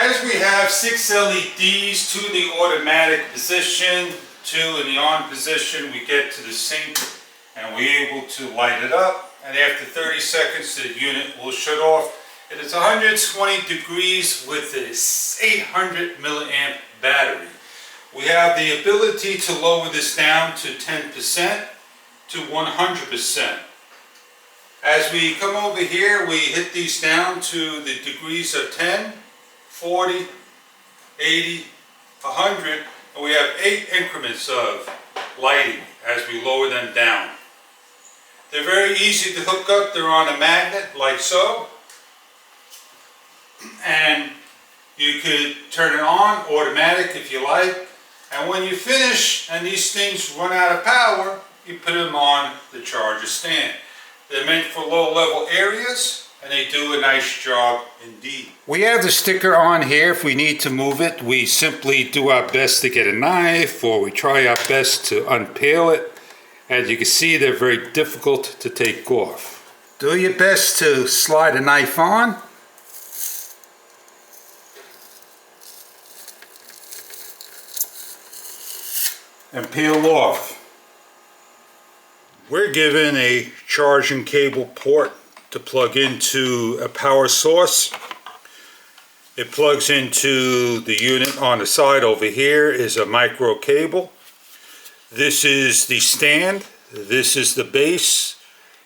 As we have 6 LEDs, 2 in the automatic position, 2 in the on position, we get to the sink and we're able to light it up. And after 30 seconds, the unit will shut off. It is 120 degrees with this 800 milliamp battery. We have the ability to lower this down to 10% to 100%. As we come over here, we hit these down to the degrees of 10, 40, 80, 100, and we have 8 increments of lighting as we lower them down. They're very easy to hook up. They're on a magnet like so. And you could turn it on automatic if you like. And when you finish and these things run out of power, you put them on the charger stand. They're meant for low-level areas, and they do a nice job indeed. We have the sticker on here. If we need to move it, we simply do our best to get a knife, or we try our best to unpeel it. As you can see, they're very difficult to take off. Do your best to slide a knife on. And peel off. We're given a charging cable port to plug into a power source. It plugs into the unit on the side. Over here is a micro cable. This is the stand. This is the base.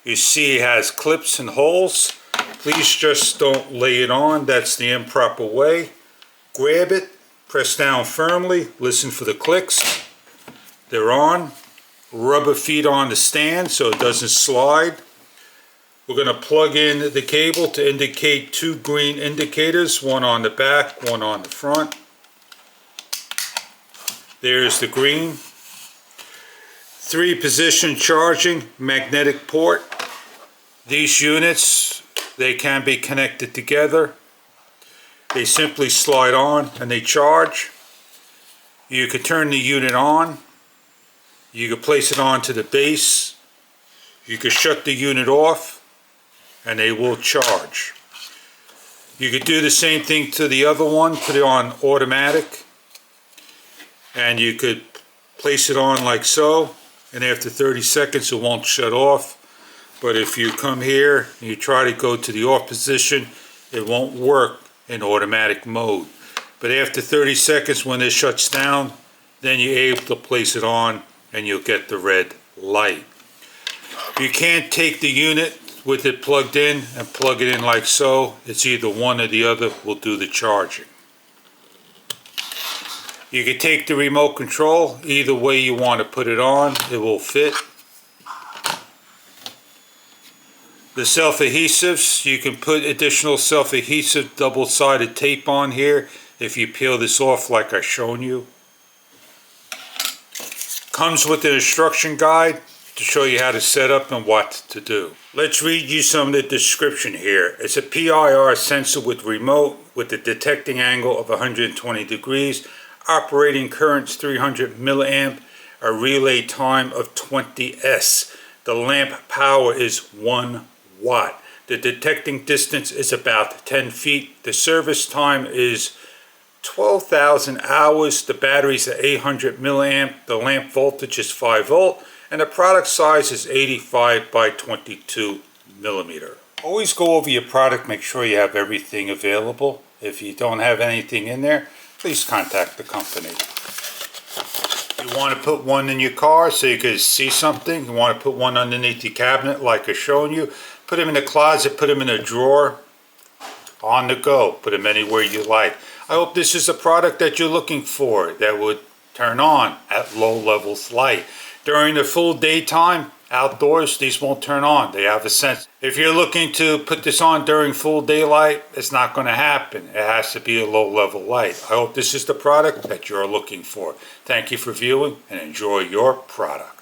You see it has clips and holes. Please just don't lay it on. That's the improper way. Grab it, press down firmly, listen for the clicks. They're on. Rubber feet on the stand so it doesn't slide. We're going to plug in the cable to indicate 2 green indicators, one on the back, one on the front. There's the green. 3-position charging magnetic port. These units, they can be connected together. They simply slide on and they charge. You can turn the unit on. You can place it onto the base. You can shut the unit off and they will charge. You could do the same thing to the other one, put it on automatic, and you could place it on like so, and after 30 seconds it won't shut off. But if you come here and you try to go to the off position, it won't work in automatic mode. But after 30 seconds when it shuts down, then you're able to place it on and you'll get the red light. You can't take the unit with it plugged in and plug it in like so. It's either one or the other will do the charging. You can take the remote control. Either way you want to put it on, it will fit. The self-adhesives, you can put additional self-adhesive double-sided tape on here if you peel this off like I've shown you. Comes with an instruction guide to show you how to set up and what to do. Let's read you some of the description here. It's a PIR sensor with remote with a detecting angle of 120 degrees, operating currents 300 milliamp, a relay time of 20s. The lamp power is 1 watt. The detecting distance is about 10 feet. The service time is 12,000 hours. The battery's at 800 milliamp. The lamp voltage is 5 volt. And the product size is 85 by 22 millimeter. Always go over your product. Make sure you have everything available. If you don't have anything in there, please contact the company. You want to put one in your car so you can see something. You want to put one underneath the cabinet like I've shown you. Put them in the closet. Put them in a drawer. On the go. Put them anywhere you like. I hope this is a product that you're looking for that would turn on at low levels light. During the full daytime, outdoors, these won't turn on. They have a sense. If you're looking to put this on during full daylight, it's not going to happen. It has to be a low level light. I hope this is the product that you're looking for. Thank you for viewing and enjoy your product.